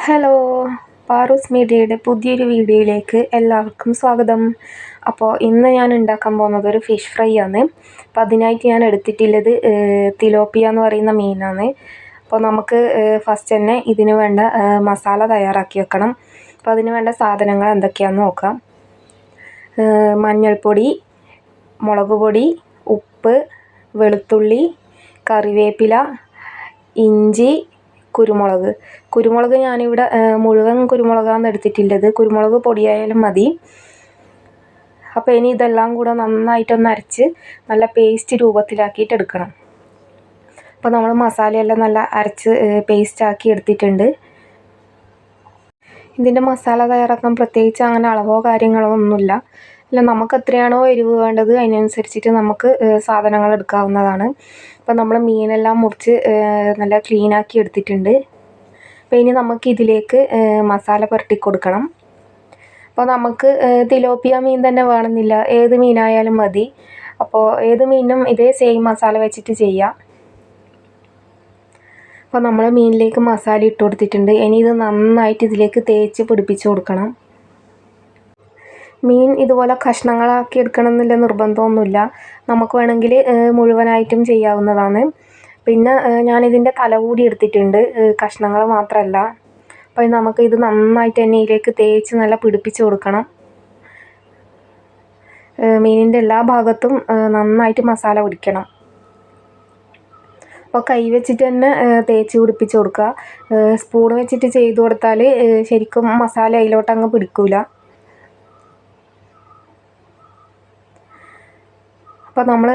Hello, പാറൂസ് മീഡിയയുടെ പുതിയൊരു വീഡിയോയിലേക്ക് എല്ലാവർക്കും സ്വാഗതം. അപ്പോൾ ഇന്ന് ഞാൻ ഉണ്ടാക്കാൻ പോകുന്നത് ഒരു ഫിഷ് ഫ്രൈ ആണ്. അപ്പോൾ അതിനായിട്ട് ഞാൻ എടുത്തിട്ടുള്ളത് തിലോപ്പിയ എന്ന് പറയുന്ന മീനാണ്. അപ്പോൾ നമുക്ക് ഫസ്റ്റ് തന്നെ ഇതിന് വേണ്ട മസാല തയ്യാറാക്കി വെക്കണം. അപ്പോൾ അതിന് വേണ്ട സാധനങ്ങൾ എന്തൊക്കെയാണെന്ന് നോക്കാം. മഞ്ഞൾപ്പൊടി, മുളക് പൊടി, ഉപ്പ്, വെളുത്തുള്ളി, കറിവേപ്പില, ഇഞ്ചി, കുരുമുളക് ഞാനിവിടെ മുഴുവൻ കുരുമുളകാണ് എടുത്തിട്ടുള്ളത്. കുരുമുളക് പൊടിയായാലും മതി. അപ്പോൾ ഇനി ഇതെല്ലാം കൂടെ നന്നായിട്ടൊന്ന് അരച്ച് നല്ല പേസ്റ്റ് രൂപത്തിലാക്കിയിട്ട് എടുക്കണം. അപ്പോൾ നമ്മൾ മസാലയെല്ലാം നല്ല അരച്ച് പേസ്റ്റാക്കി എടുത്തിട്ടുണ്ട്. ഇതിൻ്റെ മസാല തയ്യാറാക്കാൻ പ്രത്യേകിച്ച് അങ്ങനെ അളവോ കാര്യങ്ങളോ ഒന്നുമില്ല. അല്ല, നമുക്ക് എത്രയാണോ എരിവ് വേണ്ടത് അതിനനുസരിച്ചിട്ട് നമുക്ക് സാധനങ്ങൾ എടുക്കാവുന്നതാണ്. അപ്പോൾ നമ്മൾ മീനെല്ലാം മുറിച്ച് നല്ല ക്ലീനാക്കി എടുത്തിട്ടുണ്ട്. അപ്പോൾ ഇനി നമുക്ക് ഇതിലേക്ക് മസാല പുരട്ടി കൊടുക്കണം. അപ്പോൾ നമുക്ക് തിലോപ്പിയ മീൻ തന്നെ വേണമെന്നില്ല, ഏത് മീനായാലും മതി. അപ്പോൾ ഏത് മീനും ഇതേ സെയിം മസാല വെച്ചിട്ട് ചെയ്യാം. അപ്പോൾ നമ്മൾ മീനിലേക്ക് മസാല ഇട്ട് കൊടുത്തിട്ടുണ്ട്. ഇനി ഇത് നന്നായിട്ട് ഇതിലേക്ക് തേച്ച് പിടിപ്പിച്ച് കൊടുക്കണം. മീൻ ഇതുപോലെ കഷ്ണങ്ങളാക്കി എടുക്കണം എന്നുള്ള നിർബന്ധമൊന്നുമില്ല. നമുക്ക് വേണമെങ്കിൽ മുഴുവനായിട്ടും ചെയ്യാവുന്നതാണ്. പിന്നെ ഞാനിതിൻ്റെ തല കൂടി എടുത്തിട്ടുണ്ട്, കഷ്ണങ്ങൾ മാത്രമല്ല. അപ്പോൾ നമുക്ക് ഇത് നന്നായിട്ട് എണ്ണയിലേക്ക് തേച്ച് നല്ല പിടിപ്പിച്ച് കൊടുക്കണം. മീനിൻ്റെ എല്ലാ ഭാഗത്തും നന്നായിട്ട് മസാല പിടിക്കണം. അപ്പോൾ കൈ വെച്ചിട്ട് തന്നെ തേച്ച് പിടിപ്പിച്ച് കൊടുക്കുക. സ്പൂൺ വെച്ചിട്ട് ചെയ്ത് കൊടുത്താൽ ശരിക്കും മസാല അതിലോട്ട് അങ്ങ് പിടിക്കില്ല. അപ്പോൾ നമ്മൾ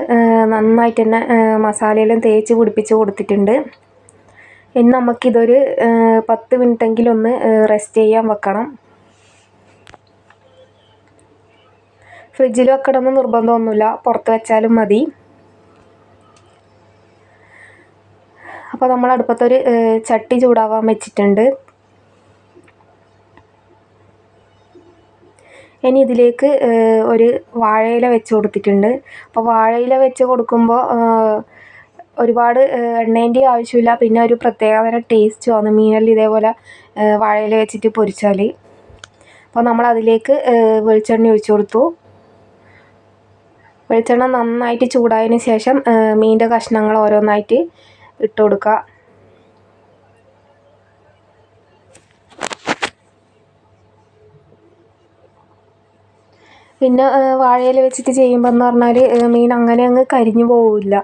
നന്നായിട്ട് തന്നെ മസാലയെല്ലാം തേച്ച് പിടിപ്പിച്ച് കൊടുത്തിട്ടുണ്ട്. ഇനി നമുക്കിതൊരു 10 മിനിറ്റെങ്കിലും ഒന്ന് റെസ്റ്റ് ചെയ്യാൻ വെക്കണം. ഫ്രിഡ്ജിൽ വെക്കണമെന്ന് നിർബന്ധമൊന്നുമില്ല, പുറത്ത് വെച്ചാലും മതി. അപ്പോൾ നമ്മൾ അടുപ്പത്തൊരു ചട്ടി ചൂടാവാൻ വെച്ചിട്ടുണ്ട്. ഇനി ഇതിലേക്ക് ഒരു വാഴയില വെച്ച് കൊടുത്തിട്ടുണ്ട്. അപ്പോൾ വാഴയില വെച്ച് കൊടുക്കുമ്പോൾ ഒരുപാട് എണ്ണേൻ്റെ ആവശ്യമില്ല. പിന്നെ ഒരു പ്രത്യേകതരം ടേസ്റ്റുമാണ് മീനെല്ലാം ഇതേപോലെ വാഴയില വെച്ചിട്ട് പൊരിച്ചാൽ. അപ്പോൾ നമ്മൾ അതിലേക്ക് വെളിച്ചെണ്ണ ഒഴിച്ച് കൊടുത്തു. വെളിച്ചെണ്ണ നന്നായിട്ട് ചൂടായതിന് ശേഷം മീനിൻ്റെ കഷ്ണങ്ങൾ ഓരോന്നായിട്ട് ഇട്ട് കൊടുക്കുക. പിന്നെ വാഴയില വെച്ചിട്ട് ചെയ്യുമ്പോൾ എന്ന് പറഞ്ഞാൽ മീൻ അങ്ങനെ അങ്ങ് കരിഞ്ഞു പോവില്ല.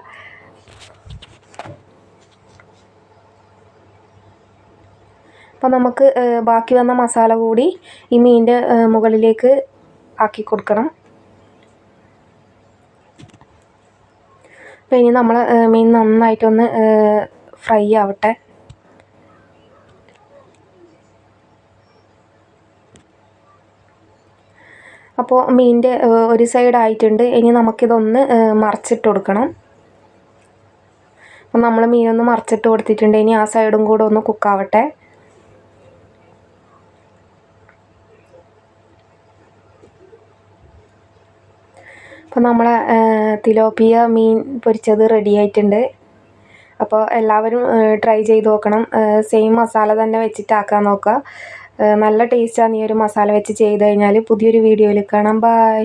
അപ്പോൾ നമുക്ക് ബാക്കി വന്ന മസാല കൂടി ഈ മീനിൻ്റെ മുകളിലേക്ക് ആക്കി കൊടുക്കണം. അപ്പോൾ ഇനി നമ്മൾ മീൻ നന്നായിട്ടൊന്ന് ഫ്രൈ ആവട്ടെ. അപ്പോൾ മീനിൻ്റെ ഒരു സൈഡ് ആയിട്ടുണ്ട്. ഇനി നമുക്കിതൊന്ന് മറിച്ചിട്ട് കൊടുക്കണം. അപ്പോൾ നമ്മൾ മീനൊന്ന് മറിച്ചിട്ട് കൊടുത്തിട്ടുണ്ട്. ഇനി ആ സൈഡും കൂടെ ഒന്ന് കുക്കാവട്ടെ. അപ്പോൾ നമ്മളെ തിലോപ്പിയ മീൻ പൊരിച്ചത് റെഡി ആയിട്ടുണ്ട്. അപ്പോൾ എല്ലാവരും ട്രൈ ചെയ്ത് നോക്കണം. സെയിം മസാല തന്നെ വെച്ചിട്ടാക്കാൻ നോക്കുക. നല്ല ടേസ്റ്റാണ് ഈ ഒരു മസാല വെച്ച് ചെയ്ത് കഴിഞ്ഞാൽ. പുതിയൊരു വീഡിയോയിൽ കാണാം. ബൈ.